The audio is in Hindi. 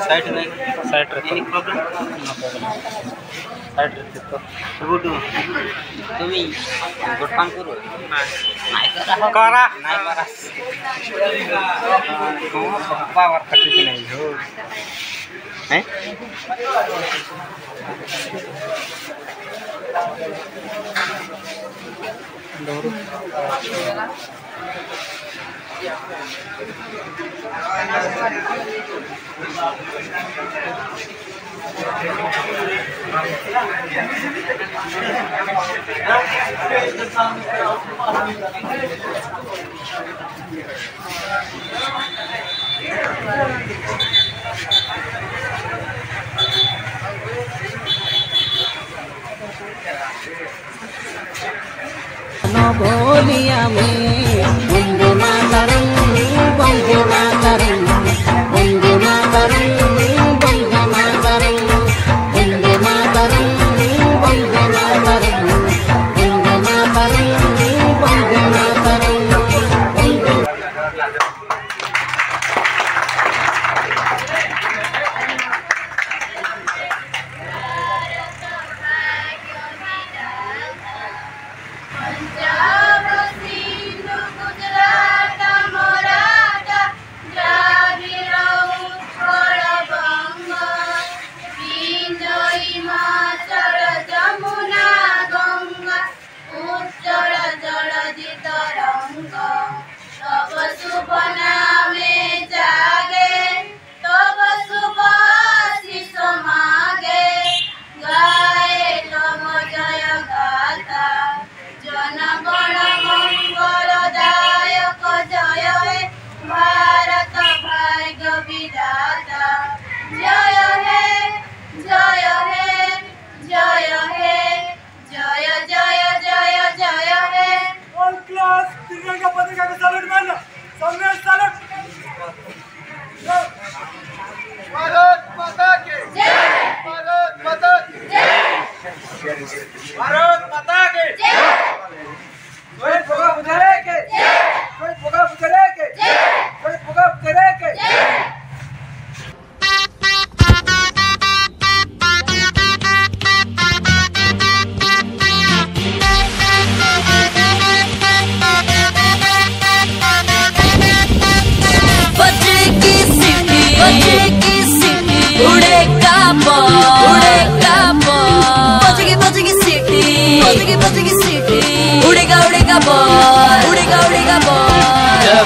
साइड नहीं साइड रे एनी प्रॉब्लम साइड रे तो गुड तुम्ही गुड काम करू नाही करा नाही करा पप्पा वर कधी नाही हो हैं बोलिया में वंदे मातरम वंदे मातरम वंदे मातरम वंदे मातरम वंदे मातरम वंदे मातरम वंदे मातरम वंदे मातरम भारत माता के जय भारत माता की जय भारत माता के जय कोई भोगा बुझारे के जय कोई भोगा बुझारे के जय कोई भोगा बुझारे के जय उड़ेगा बॉल उड़ेगा बॉल